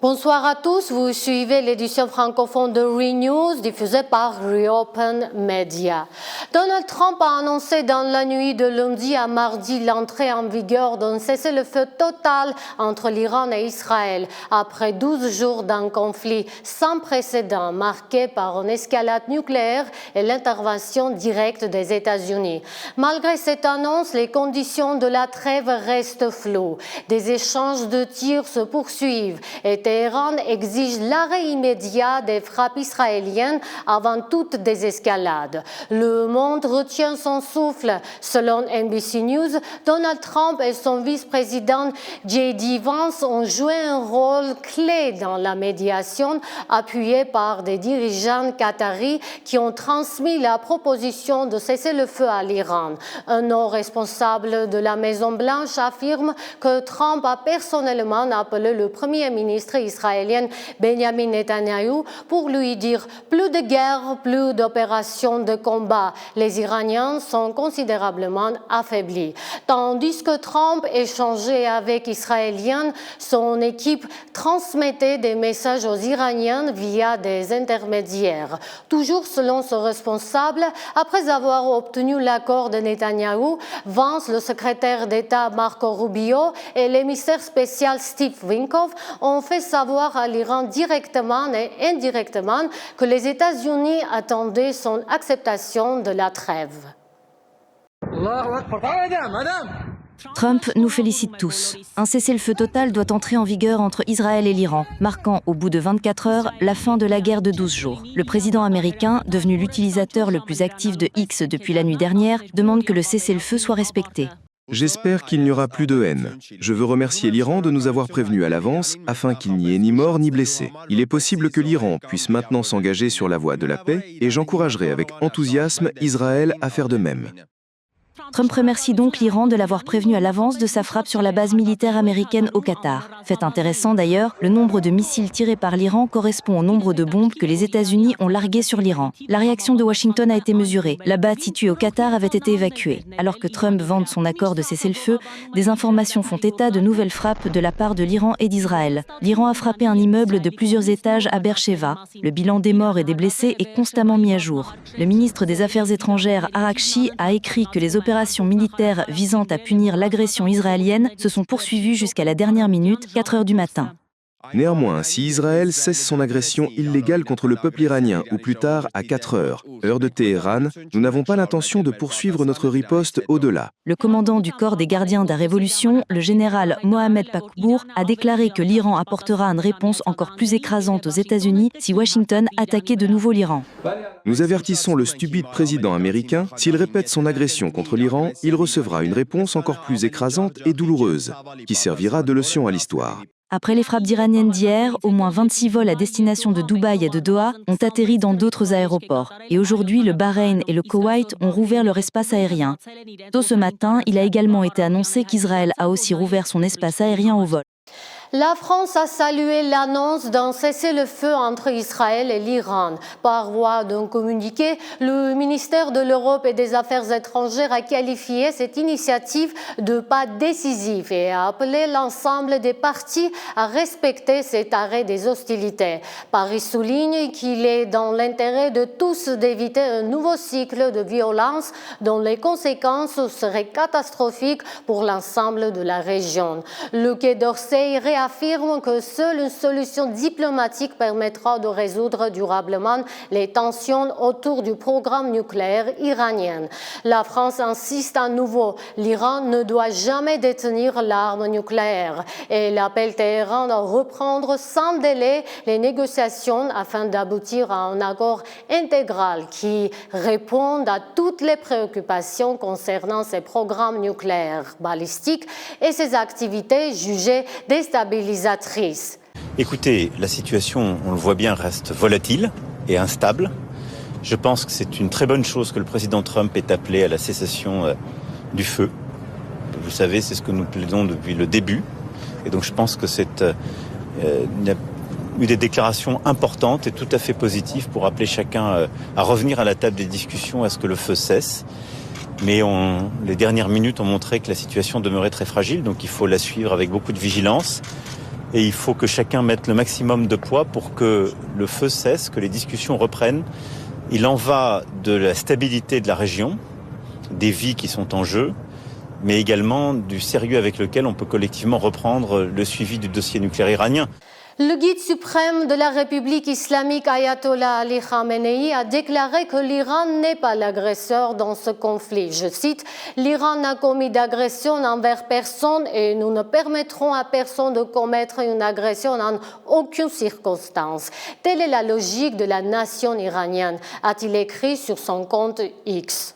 Bonsoir à tous, vous suivez l'édition francophone de ReNews diffusée par Reopen Media. Donald Trump a annoncé dans la nuit de lundi à mardi l'entrée en vigueur d'un cessez-le-feu total entre l'Iran et Israël après 12 jours d'un conflit sans précédent marqué par une escalade nucléaire et l'intervention directe des États-Unis. Malgré cette annonce, les conditions de la trêve restent floues. Des échanges de tirs se poursuivent et Téhéran exige l'arrêt immédiat des frappes israéliennes avant toute désescalade. Le monde retient son souffle. Selon NBC News, Donald Trump et son vice-président J.D. Vance ont joué un rôle clé dans la médiation, appuyé par des dirigeants qataris qui ont transmis la proposition de cesser le feu à l'Iran. Un haut responsable de la Maison-Blanche affirme que Trump a personnellement appelé le Premier ministre israélien Benjamin Netanyahou pour lui dire plus de guerre, plus d'opérations de combat. Les Iraniens sont considérablement affaiblis. Tandis que Trump échangeait avec Israéliens, son équipe transmettait des messages aux Iraniens via des intermédiaires. Toujours selon ce responsable, après avoir obtenu l'accord de Netanyahou, Vance, le secrétaire d'État Marco Rubio et l'émissaire spécial Steve Witkoff ont fait savoir à l'Iran directement et indirectement que les États-Unis attendaient son acceptation de la trêve. Trump nous félicite tous. Un cessez-le-feu total doit entrer en vigueur entre Israël et l'Iran, marquant au bout de 24 heures la fin de la guerre de 12 jours. Le président américain, devenu l'utilisateur le plus actif de X depuis la nuit dernière, demande que le cessez-le-feu soit respecté. J'espère qu'il n'y aura plus de haine. Je veux remercier l'Iran de nous avoir prévenus à l'avance afin qu'il n'y ait ni morts ni blessés. Il est possible que l'Iran puisse maintenant s'engager sur la voie de la paix et j'encouragerai avec enthousiasme Israël à faire de même. Trump remercie donc l'Iran de l'avoir prévenu à l'avance de sa frappe sur la base militaire américaine au Qatar. Fait intéressant d'ailleurs, le nombre de missiles tirés par l'Iran correspond au nombre de bombes que les États-Unis ont larguées sur l'Iran. La réaction de Washington a été mesurée. La base située au Qatar avait été évacuée. Alors que Trump vante son accord de cessez-le-feu, des informations font état de nouvelles frappes de la part de l'Iran et d'Israël. L'Iran a frappé un immeuble de plusieurs étages à Beersheva. Le bilan des morts et des blessés est constamment mis à jour. Le ministre des Affaires étrangères, Arakchi, a écrit que les opérations militaires visant à punir l'agression israélienne se sont poursuivies jusqu'à la dernière minute, 4 heures du matin. Néanmoins, si Israël cesse son agression illégale contre le peuple iranien, ou plus tard à 4 heures, heure de Téhéran, nous n'avons pas l'intention de poursuivre notre riposte au-delà. Le commandant du corps des gardiens de la Révolution, le général Mohamed Pakbour, a déclaré que l'Iran apportera une réponse encore plus écrasante aux États-Unis si Washington attaquait de nouveau l'Iran. Nous avertissons le stupide président américain, s'il répète son agression contre l'Iran, il recevra une réponse encore plus écrasante et douloureuse, qui servira de leçon à l'histoire. Après les frappes iraniennes d'hier, au moins 26 vols à destination de Dubaï et de Doha ont atterri dans d'autres aéroports. Et aujourd'hui, le Bahreïn et le Koweït ont rouvert leur espace aérien. Tôt ce matin, il a également été annoncé qu'Israël a aussi rouvert son espace aérien au vol. La France a salué l'annonce d'un cessez-le-feu entre Israël et l'Iran. Par voie d'un communiqué, le ministère de l'Europe et des Affaires étrangères a qualifié cette initiative de pas décisif et a appelé l'ensemble des parties à respecter cet arrêt des hostilités. Paris souligne qu'il est dans l'intérêt de tous d'éviter un nouveau cycle de violence dont les conséquences seraient catastrophiques pour l'ensemble de la région. Le Quai d'Orsay affirme que seule une solution diplomatique permettra de résoudre durablement les tensions autour du programme nucléaire iranien. La France insiste à nouveau, l'Iran ne doit jamais détenir l'arme nucléaire et l'appelle Téhéran à reprendre sans délai les négociations afin d'aboutir à un accord intégral qui réponde à toutes les préoccupations concernant ces programmes nucléaires balistiques et ses activités jugées déstabilisatrices. Écoutez, la situation, on le voit bien, reste volatile et instable. Je pense que c'est une très bonne chose que le président Trump ait appelé à la cessation du feu. Vous savez, c'est ce que nous plaidons depuis le début. Et donc je pense que il y a eu des déclarations importantes et tout à fait positives pour appeler chacun à revenir à la table des discussions à ce que le feu cesse. Mais les dernières minutes ont montré que la situation demeurait très fragile, donc il faut la suivre avec beaucoup de vigilance. et il faut que chacun mette le maximum de poids pour que le feu cesse, que les discussions reprennent. Il en va de la stabilité de la région, des vies qui sont en jeu, mais également du sérieux avec lequel on peut collectivement reprendre le suivi du dossier nucléaire iranien. Le guide suprême de la République islamique Ayatollah Ali Khamenei a déclaré que l'Iran n'est pas l'agresseur dans ce conflit. Je cite, « L'Iran n'a commis d'agression envers personne et nous ne permettrons à personne de commettre une agression en aucune circonstance. Telle est la logique de la nation iranienne », a-t-il écrit sur son compte X.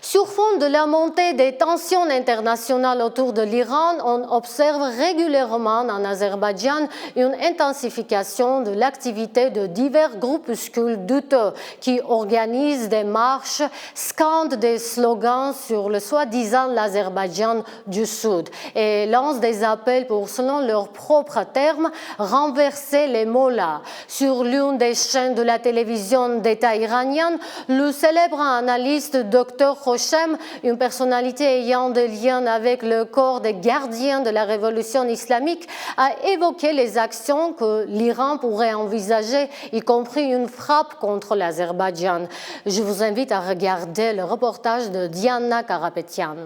Sur fond de la montée des tensions internationales autour de l'Iran, on observe régulièrement en Azerbaïdjan une intensification de l'activité de divers groupuscules douteux qui organisent des marches, scandent des slogans sur le soi-disant l'Azerbaïdjan du Sud et lancent des appels pour, selon leurs propres termes, renverser les mollahs. Sur l'une des chaînes de la télévision d'État iranienne, le célèbre analyste Dr Hoshem, une personnalité ayant des liens avec le corps des gardiens de la révolution islamique, a évoqué les actions que l'Iran pourrait envisager, y compris une frappe contre l'Azerbaïdjan. Je vous invite à regarder le reportage de Diana Karapetian.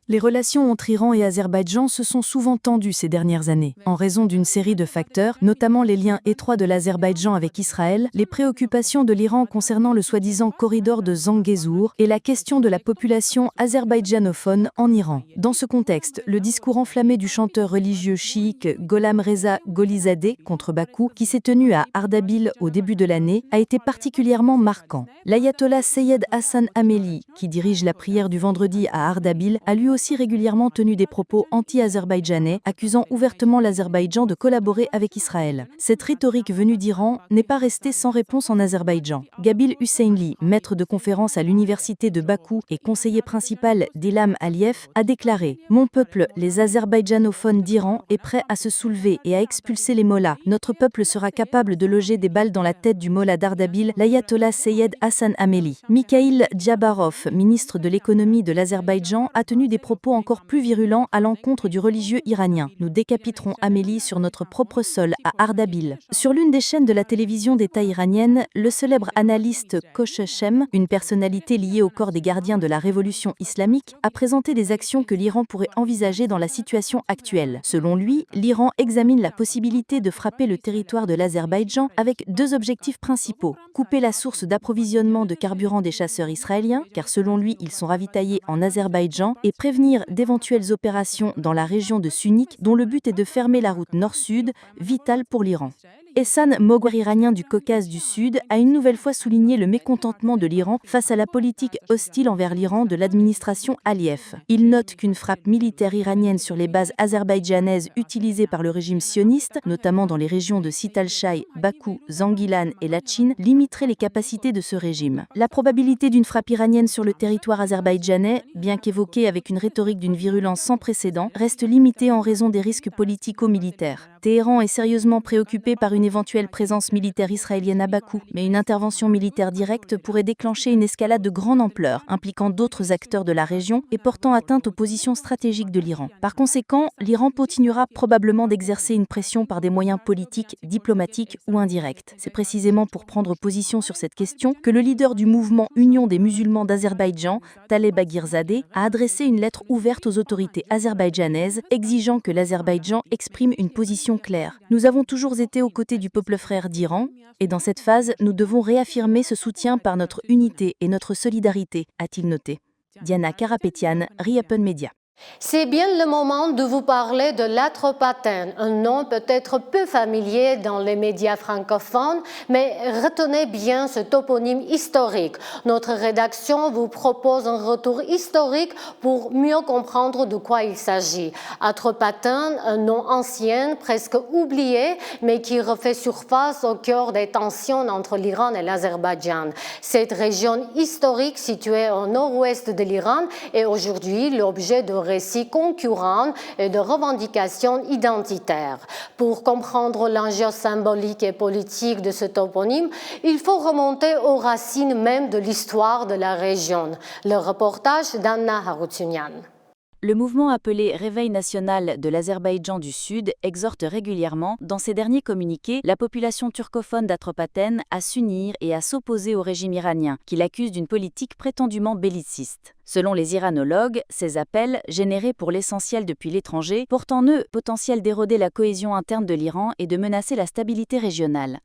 Les relations entre Iran et Azerbaïdjan se sont souvent tendues ces dernières années, en raison d'une série de facteurs, notamment les liens étroits de l'Azerbaïdjan avec Israël, les préoccupations de l'Iran concernant le soi-disant corridor de Zangezur et la question de la population azerbaïdjanophone en Iran. Dans ce contexte, le discours enflammé du chanteur religieux chiite Gholam Reza Golizadeh contre Bakou, qui s'est tenu à Ardabil au début de l'année, a été particulièrement marquant. L'ayatollah Seyed Hassan Ameli, qui dirige la prière du vendredi à Ardabil, a lui aussi régulièrement tenu des propos anti-azerbaïdjanais, accusant ouvertement l'Azerbaïdjan de collaborer avec Israël. Cette rhétorique venue d'Iran n'est pas restée sans réponse en Azerbaïdjan. Gabil Husseynli, maître de conférence à l'université de Bakou et conseiller principal d'Ilham Aliyev, a déclaré « Mon peuple, les azerbaïdjanophones d'Iran, est prêt à se soulever et à expulser les mollahs. Notre peuple sera capable de loger des balles dans la tête du mollah d'Ardabil, l'ayatollah Seyed Hassan Ameli. » Mikhail Djabarov, ministre de l'économie de l'Azerbaïdjan, a tenu des propos encore plus virulents à l'encontre du religieux iranien. Nous décapiterons Amélie sur notre propre sol à Ardabil. Sur l'une des chaînes de la télévision d'État iranienne, le célèbre analyste Khoshem, une personnalité liée au corps des gardiens de la révolution islamique, a présenté des actions que l'Iran pourrait envisager dans la situation actuelle. Selon lui, l'Iran examine la possibilité de frapper le territoire de l'Azerbaïdjan avec deux objectifs principaux. Couper la source d'approvisionnement de carburant des chasseurs israéliens, car selon lui, ils sont ravitaillés en Azerbaïdjan, et prévenir d'éventuelles opérations dans la région de Sunik, dont le but est de fermer la route nord-sud, vitale pour l'Iran. Ehsan Moghwar, iranien du Caucase du Sud, a une nouvelle fois souligné le mécontentement de l'Iran face à la politique hostile envers l'Iran de l'administration Aliyev. Il note qu'une frappe militaire iranienne sur les bases azerbaïdjanaises utilisées par le régime sioniste, notamment dans les régions de Sitalchai, Bakou, Zangilan et Lachin, limiterait les capacités de ce régime. La probabilité d'une frappe iranienne sur le territoire azerbaïdjanais, bien qu'évoquée avec une rhétorique d'une virulence sans précédent, reste limitée en raison des risques politico-militaires. Téhéran est sérieusement préoccupé par une éventuelle présence militaire israélienne à Bakou, mais une intervention militaire directe pourrait déclencher une escalade de grande ampleur, impliquant d'autres acteurs de la région et portant atteinte aux positions stratégiques de l'Iran. Par conséquent, l'Iran continuera probablement d'exercer une pression par des moyens politiques, diplomatiques ou indirects. C'est précisément pour prendre position sur cette question que le leader du mouvement Union des musulmans d'Azerbaïdjan, Taleb Agirzadeh, a adressé une lettre ouverte aux autorités azerbaïdjanaises, exigeant que l'Azerbaïdjan exprime une position claire. Nous avons toujours été aux côtés du peuple frère d'Iran, et dans cette phase, nous devons réaffirmer ce soutien par notre unité et notre solidarité, a-t-il noté. Diana Karapetian, Riapen Media. C'est bien le moment de vous parler de l'Atropatène, un nom peut-être peu familier dans les médias francophones, mais retenez bien ce toponyme historique. Notre rédaction vous propose un retour historique pour mieux comprendre de quoi il s'agit. Atropatène, un nom ancien, presque oublié, mais qui refait surface au cœur des tensions entre l'Iran et l'Azerbaïdjan. Cette région historique située au nord-ouest de l'Iran est aujourd'hui l'objet de récits concurrents et de revendications identitaires. Pour comprendre l'enjeu symbolique et politique de ce toponyme, il faut remonter aux racines même de l'histoire de la région. Le reportage d'Anna Haroutunian. Le mouvement appelé Réveil national de l'Azerbaïdjan du Sud exhorte régulièrement, dans ses derniers communiqués, la population turcophone d'Atropatène à s'unir et à s'opposer au régime iranien, qu'il accuse d'une politique prétendument belliciste. Selon les iranologues, ces appels, générés pour l'essentiel depuis l'étranger, portent en eux potentiel d'éroder la cohésion interne de l'Iran et de menacer la stabilité régionale.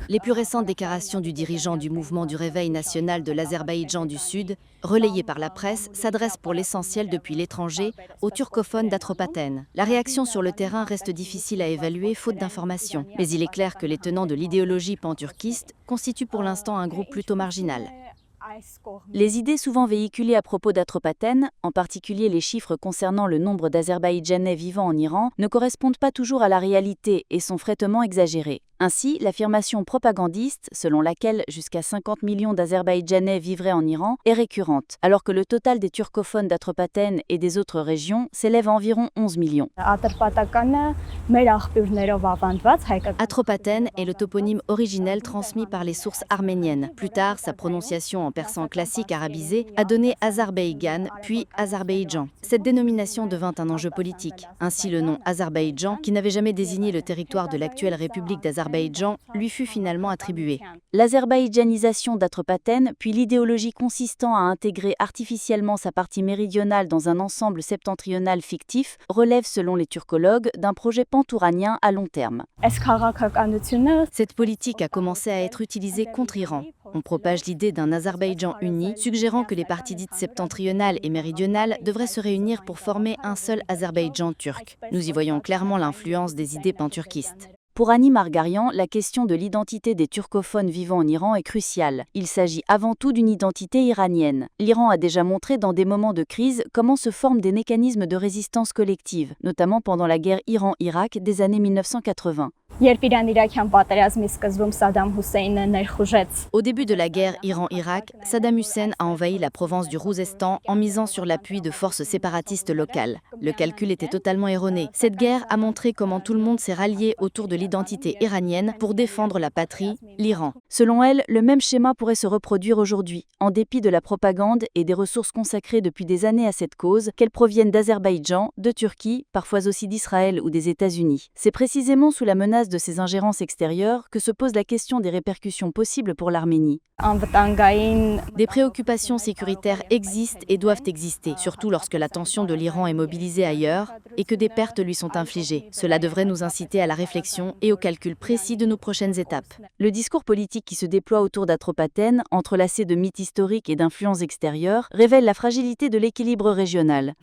Les plus récentes déclarations du dirigeant du mouvement du Réveil national de l'Azerbaïdjan du Sud, relayées par la presse, s'adressent pour l'essentiel depuis l'étranger aux turcophones d'Atropatène. La réaction sur le terrain reste difficile à évaluer faute d'informations, mais il est clair que les tenants de l'idéologie panturquiste constituent pour l'instant un groupe plutôt marginal. Les idées souvent véhiculées à propos d'Atropatène, en particulier les chiffres concernant le nombre d'Azerbaïdjanais vivant en Iran, ne correspondent pas toujours à la réalité et sont fréquemment exagérées. Ainsi, l'affirmation propagandiste, selon laquelle jusqu'à 50 millions d'Azerbaïdjanais vivraient en Iran, est récurrente, alors que le total des turcophones d'Atropatène et des autres régions s'élève à environ 11 millions. Atropatène est le toponyme originel transmis par les sources arméniennes. Plus tard, sa prononciation en persan classique arabisé a donné Azerbaïdjan, puis Azerbaïdjan. Cette dénomination devint un enjeu politique. Ainsi, le nom Azerbaïdjan, qui n'avait jamais désigné le territoire de l'actuelle République d'Azerbaïdjan, lui fut finalement attribué. L'azerbaïdjanisation d'Atropatène, puis l'idéologie consistant à intégrer artificiellement sa partie méridionale dans un ensemble septentrional fictif, relèvent selon les turcologues d'un projet pantouranien à long terme. Cette politique a commencé à être utilisée contre Iran. On propage l'idée d'un Azerbaïdjan uni, suggérant que les parties dites septentrionales et méridionales devraient se réunir pour former un seul Azerbaïdjan turc. Nous y voyons clairement l'influence des idées panturquistes. Pour Annie Margarian, la question de l'identité des turcophones vivant en Iran est cruciale. Il s'agit avant tout d'une identité iranienne. L'Iran a déjà montré dans des moments de crise comment se forment des mécanismes de résistance collective, notamment pendant la guerre Iran-Irak des années 1980. Au début de la guerre Iran-Irak, Saddam Hussein a envahi la province du Rouzestan en misant sur l'appui de forces séparatistes locales. Le calcul était totalement erroné. Cette guerre a montré comment tout le monde s'est rallié autour de l'identité iranienne pour défendre la patrie, l'Iran. Selon elle, le même schéma pourrait se reproduire aujourd'hui, en dépit de la propagande et des ressources consacrées depuis des années à cette cause, qu'elles proviennent d'Azerbaïdjan, de Turquie, parfois aussi d'Israël ou des États-Unis. C'est précisément sous la menace de ces ingérences extérieures que se pose la question des répercussions possibles pour l'Arménie. Des préoccupations sécuritaires existent et doivent exister, surtout lorsque l'attention de l'Iran est mobilisée ailleurs et que des pertes lui sont infligées. Cela devrait nous inciter à la réflexion et au calcul précis de nos prochaines étapes. Le discours politique qui se déploie autour d'Atropatène, entrelacé de mythes historiques et d'influences extérieures, révèle la fragilité de l'équilibre régional.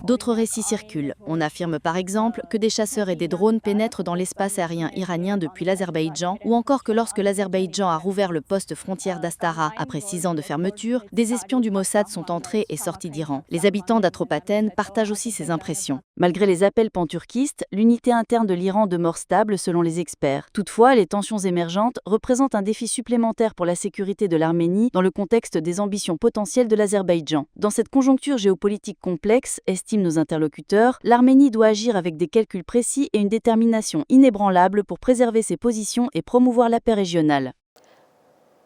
D'autres récits circulent. On affirme par exemple que des chasseurs et des drones pénètrent dans l'espace aérien iranien depuis l'Azerbaïdjan, ou encore que lorsque l'Azerbaïdjan a rouvert le poste frontière d'Astara après 6 ans de fermeture, des espions du Mossad sont entrés et sortis d'Iran. Les habitants d'Atropatène partagent aussi ces impressions. Malgré les appels panturquistes, l'unité interne de l'Iran demeure stable selon les experts. Toutefois, les tensions émergentes représentent un défi supplémentaire pour la sécurité de l'Arménie dans le contexte des ambitions potentielles de l'Azerbaïdjan. Dans cette conjoncture géopolitique complexe, estiment nos interlocuteurs, l'Arménie doit agir avec des calculs précis et une détermination inébranlable pour préserver ses positions et promouvoir la paix régionale.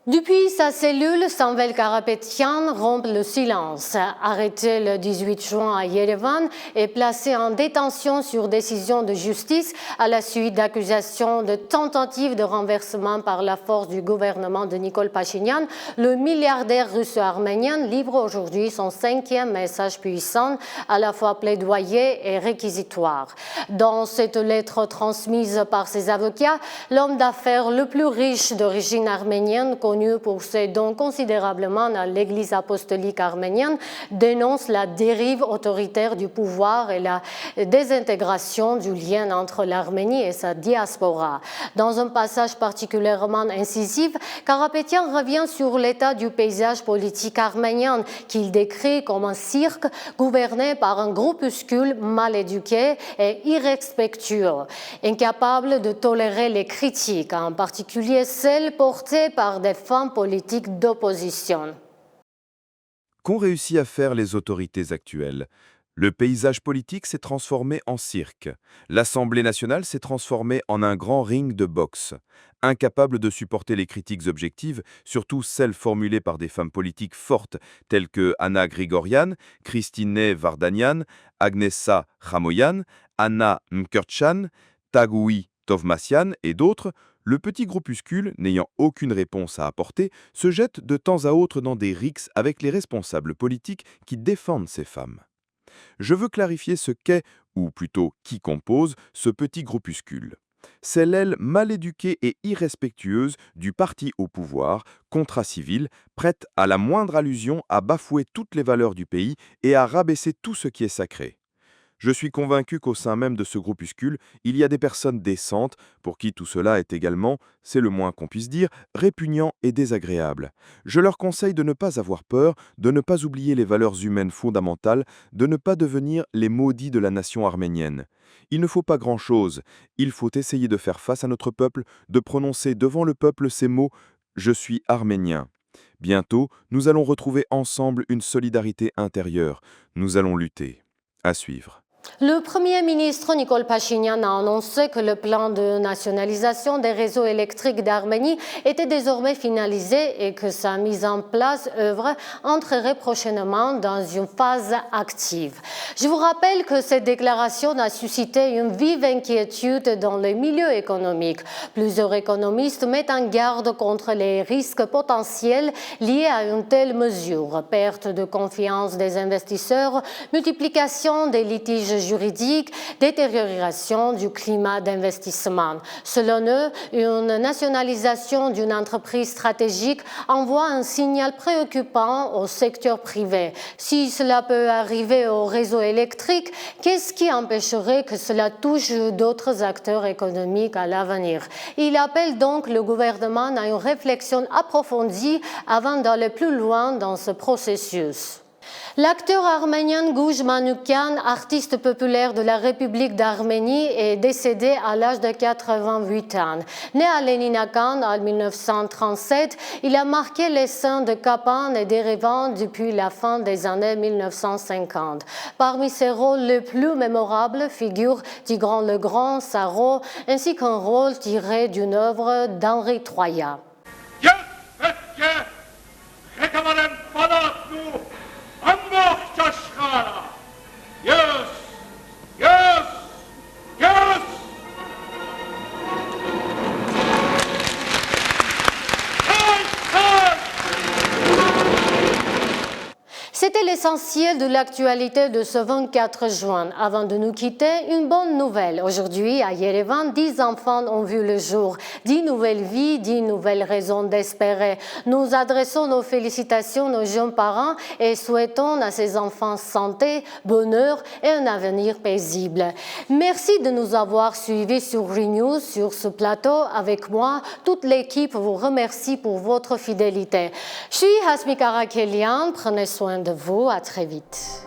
Depuis sa cellule, Samvel Karapetyan rompt le silence. Arrêté le 18 juin à Yerevan et placé en détention sur décision de justice à la suite d'accusations de tentative de renversement par la force du gouvernement de Nikol Pachinian, le milliardaire russo-arménien livre aujourd'hui son 5e message puissant, à la fois plaidoyer et réquisitoire. Dans cette lettre transmise par ses avocats, l'homme d'affaires le plus riche d'origine arménienne, connu pour ses dons considérablement à l'Église apostolique arménienne, dénonce la dérive autoritaire du pouvoir et la désintégration du lien entre l'Arménie et sa diaspora. Dans un passage particulièrement incisif, Karapetyan revient sur l'état du paysage politique arménien qu'il décrit comme un cirque gouverné par un groupuscule mal éduqué et irrespectueux, incapable de tolérer les critiques, en particulier celles portées par des femmes politiques d'opposition. Qu'ont réussi à faire les autorités actuelles? Le paysage politique s'est transformé en cirque. L'Assemblée nationale s'est transformée en un grand ring de boxe. Incapable de supporter les critiques objectives, surtout celles formulées par des femmes politiques fortes telles que Anna Grigorian, Christine Vardanian, Agnesa Khamoyan, Anna Mkirtchan, Tagoui Tovmassian et d'autres, le petit groupuscule, n'ayant aucune réponse à apporter, se jette de temps à autre dans des rixes avec les responsables politiques qui défendent ces femmes. Je veux clarifier ce qu'est, ou plutôt qui compose, ce petit groupuscule. C'est l'aile mal éduquée et irrespectueuse du parti au pouvoir, contrat-civil, prête à la moindre allusion à bafouer toutes les valeurs du pays et à rabaisser tout ce qui est sacré. Je suis convaincu qu'au sein même de ce groupuscule, il y a des personnes décentes pour qui tout cela est également, c'est le moins qu'on puisse dire, répugnant et désagréable. Je leur conseille de ne pas avoir peur, de ne pas oublier les valeurs humaines fondamentales, de ne pas devenir les maudits de la nation arménienne. Il ne faut pas grand-chose, il faut essayer de faire face à notre peuple, de prononcer devant le peuple ces mots « Je suis arménien ». Bientôt, nous allons retrouver ensemble une solidarité intérieure. Nous allons lutter. À suivre. Le Premier ministre Nikol Pachinian a annoncé que le plan de nationalisation des réseaux électriques d'Arménie était désormais finalisé et que sa mise en place œuvre entrerait prochainement dans une phase active. Je vous rappelle que cette déclaration a suscité une vive inquiétude dans le milieu économique. Plusieurs économistes mettent en garde contre les risques potentiels liés à une telle mesure. Perte de confiance des investisseurs, multiplication des litiges juridique, détérioration du climat d'investissement. Selon eux, une nationalisation d'une entreprise stratégique envoie un signal préoccupant au secteur privé. Si cela peut arriver au réseau électrique, qu'est-ce qui empêcherait que cela touche d'autres acteurs économiques à l'avenir? Il appelle donc le gouvernement à une réflexion approfondie avant d'aller plus loin dans ce processus. L'acteur arménien Guj Manukyan, artiste populaire de la République d'Arménie, est décédé à l'âge de 88 ans. Né à Leninakan en 1937, il a marqué les scènes de Kapan et d'Erevan depuis la fin des années 1950. Parmi ses rôles les plus mémorables figurent Tigran le Grand, Saro, ainsi qu'un rôle tiré d'une œuvre d'Henri Troya. C'était l'essentiel de l'actualité de ce 24 juin. Avant de nous quitter, une bonne nouvelle. Aujourd'hui, à Yerevan, 10 enfants ont vu le jour. 10 nouvelles vies, 10 nouvelles raisons d'espérer. Nous adressons nos félicitations aux jeunes parents et souhaitons à ces enfants santé, bonheur et un avenir paisible. Merci de nous avoir suivis sur ReNews, sur ce plateau. Avec moi, toute l'équipe vous remercie pour votre fidélité. Je suis Hasmi Karakelian. Prenez soin de vous. À très vite.